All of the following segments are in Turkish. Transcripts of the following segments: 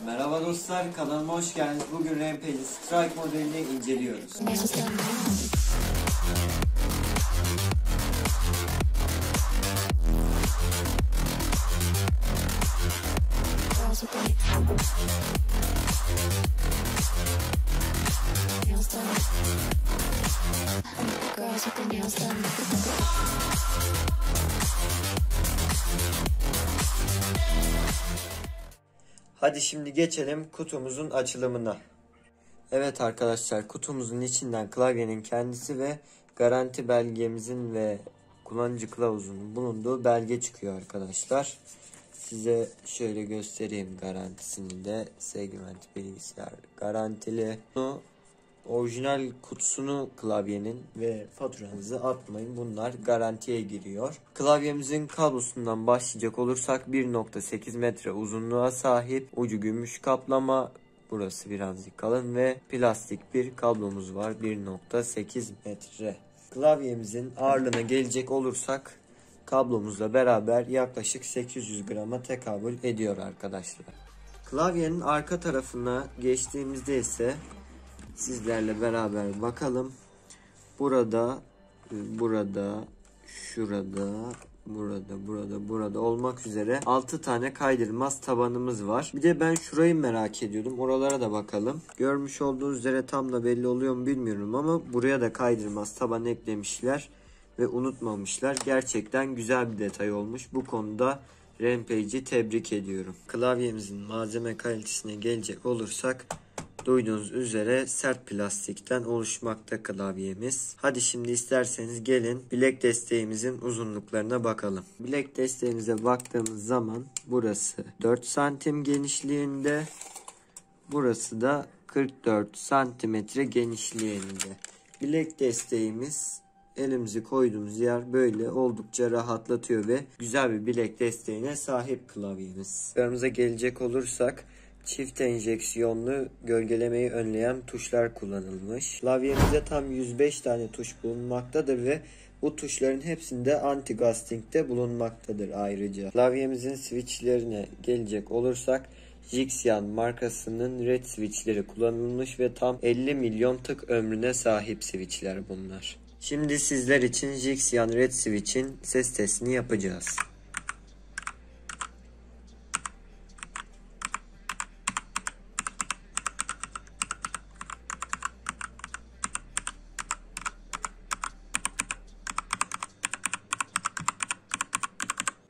Merhaba dostlar, kanalıma hoş geldiniz. Bugün Rampage Strike modelini inceliyoruz. Hadi şimdi geçelim kutumuzun açılımına. Evet arkadaşlar, kutumuzun içinden klavyenin kendisi ve garanti belgemizin ve kullanıcı kılavuzunun bulunduğu belge çıkıyor arkadaşlar. Size şöyle göstereyim garantisini de. Segment bilgisayar garantili. Bunu orijinal kutusunu klavyenin ve faturanızı atmayın. Bunlar garantiye giriyor. Klavyemizin kablosundan başlayacak olursak 1.8 metre uzunluğa sahip, ucu gümüş kaplama, burası birazcık kalın ve plastik bir kablomuz var, 1.8 metre. Klavyemizin ağırlığına gelecek olursak kablomuzla beraber yaklaşık 800 grama tekabül ediyor arkadaşlar. Klavyenin arka tarafına geçtiğimizde ise sizlerle beraber bakalım. Burada, şurada, burada olmak üzere 6 tane kaydırmaz tabanımız var. Bir de ben şurayı merak ediyordum. Oralara da bakalım. Görmüş olduğunuz üzere tam da belli oluyor mu bilmiyorum ama buraya da kaydırmaz taban eklemişler ve unutmamışlar. Gerçekten güzel bir detay olmuş. Bu konuda Rampage'i tebrik ediyorum. Klavyemizin malzeme kalitesine gelecek olursak duyduğunuz üzere sert plastikten oluşmakta klavyemiz. Hadi şimdi isterseniz gelin bilek desteğimizin uzunluklarına bakalım. Bilek desteğimize baktığımız zaman burası 4 santim genişliğinde. Burası da 44 santimetre genişliğinde. Bilek desteğimiz, elimizi koyduğumuz yer böyle oldukça rahatlatıyor ve güzel bir bilek desteğine sahip klavyemiz. Yanımıza gelecek olursak çift enjeksiyonlu gölgelemeyi önleyen tuşlar kullanılmış. Klavyemizde tam 105 tane tuş bulunmaktadır ve bu tuşların hepsinde anti-ghosting'de bulunmaktadır ayrıca. Klavyemizin switchlerine gelecek olursak Jixian markasının red switchleri kullanılmış ve tam 50 milyon tık ömrüne sahip switchler bunlar. Şimdi sizler için Jixian red switch'in ses testini yapacağız.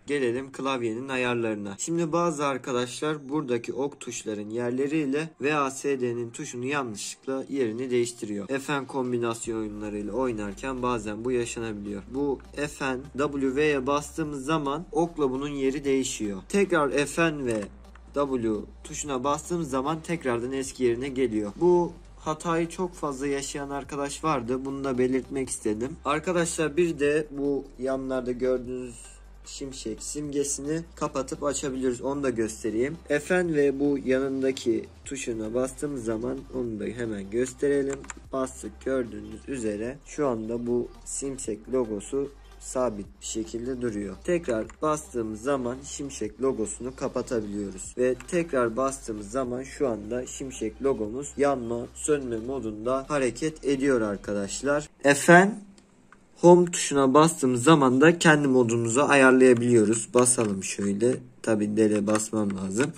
Gelelim klavyenin ayarlarına. Şimdi bazı arkadaşlar buradaki ok tuşların yerleriyle VASD'nin tuşunu yanlışlıkla yerini değiştiriyor. FN kombinasyon oyunlarıyla oynarken bazen bu yaşanabiliyor. Bu FN, W'ye bastığımız zaman okla bunun yeri değişiyor. Tekrar FN ve W tuşuna bastığımız zaman tekrardan eski yerine geliyor. Bu hatayı çok fazla yaşayan arkadaş vardı. Bunu da belirtmek istedim. Arkadaşlar bir de bu yanlarda gördüğünüz şimşek simgesini kapatıp açabiliriz. Onu da göstereyim. FN ve bu yanındaki tuşuna bastığımız zaman onu da hemen gösterelim. Bastık, gördüğünüz üzere şu anda bu şimşek logosu sabit bir şekilde duruyor. Tekrar bastığımız zaman şimşek logosunu kapatabiliyoruz. Ve tekrar bastığımız zaman şu anda şimşek logomuz yanma, sönme modunda hareket ediyor arkadaşlar. FN Home tuşuna bastığımız zaman da kendi modumuzu ayarlayabiliyoruz. Basalım şöyle. Tabi dele basmam lazım.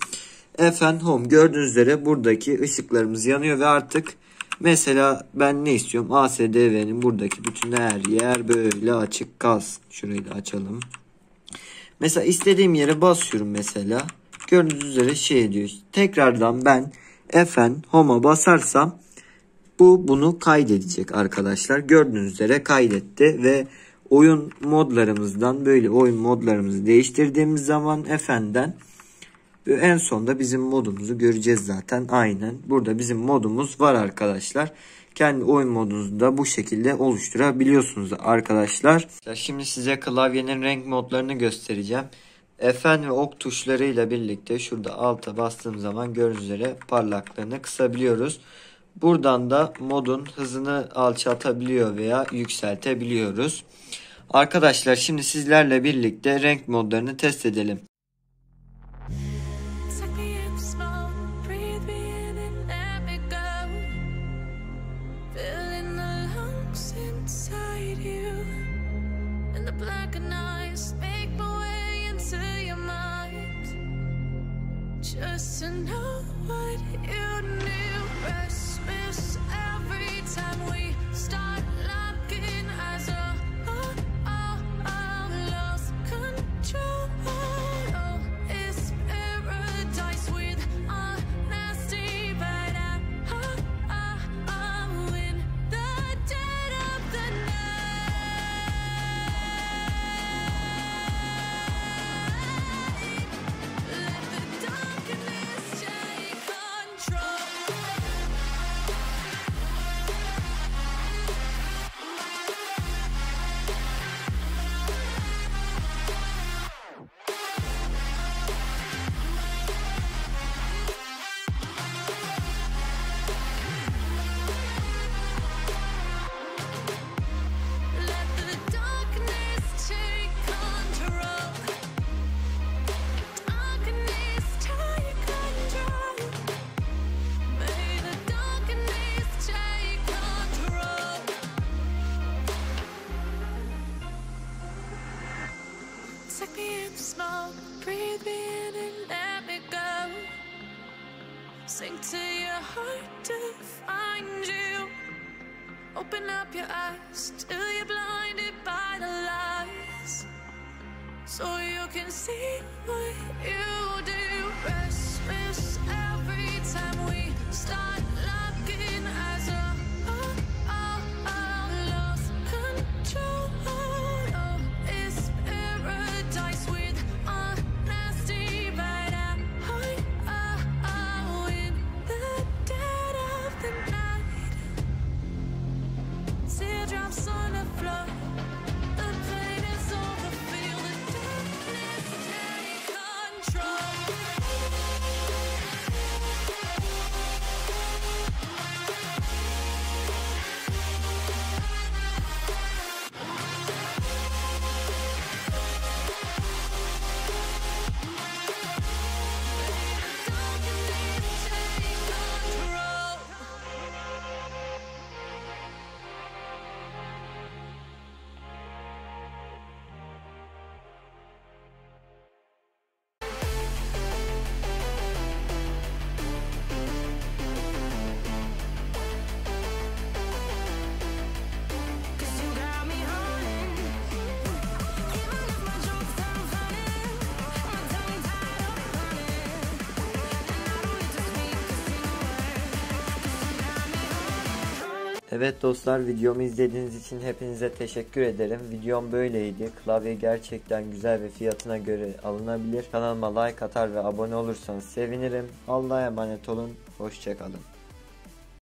FN Home, gördüğünüz üzere buradaki ışıklarımız yanıyor ve artık mesela ben ne istiyorum? ASDV'nin buradaki bütün her yer böyle açık kalsın. Şurayı da açalım. Mesela istediğim yere basıyorum mesela. Gördüğünüz üzere şey diyor. Tekrardan ben FN Home'a basarsam bunu kaydedecek arkadaşlar. Gördüğünüz üzere kaydetti ve oyun modlarımızdan böyle oyun modlarımızı değiştirdiğimiz zaman FN'den en sonda bizim modumuzu göreceğiz zaten. Aynen burada bizim modumuz var arkadaşlar. Kendi oyun modunuzu da bu şekilde oluşturabiliyorsunuz arkadaşlar. Şimdi size klavyenin renk modlarını göstereceğim. FN ve ok tuşlarıyla birlikte şurada alta bastığım zaman gördüğünüz üzere parlaklığını kısabiliyoruz. Buradan da modun hızını alçaltabiliyor veya yükseltebiliyoruz. Arkadaşlar şimdi sizlerle birlikte renk modlarını test edelim. just to know what you knew. Restless every time we start locking eyes. Lost control. Oh, it's paradise with honesty, but I'm in the dead of the night. Let the darkness take control. Let the darkness take control. Darkness take control. May the darkness take control. Take me in the smoke, breathe me in and let me go. Sink to your heart to find you. Open up your eyes till you're blinded by the lies, so you can see what you do. Restless every time we start locking eyes. Lost control. Oh, it's paradise with honesty, but I'm in the dead of the night. Teardrops on the floor. The pain is over. Feel the darkness take control. Darkness take control. Cause you got me haunting. Even if my jokes sound funny, my tongue tied up running, and I don't need to speak a single word. Cause you got me haunting. Evet dostlar, videomu izlediğiniz için hepinize teşekkür ederim. Videom böyleydi. Klavye gerçekten güzel ve fiyatına göre alınabilir. Kanalıma like atar ve abone olursanız sevinirim. Allah'a emanet olun. Hoşça kalın.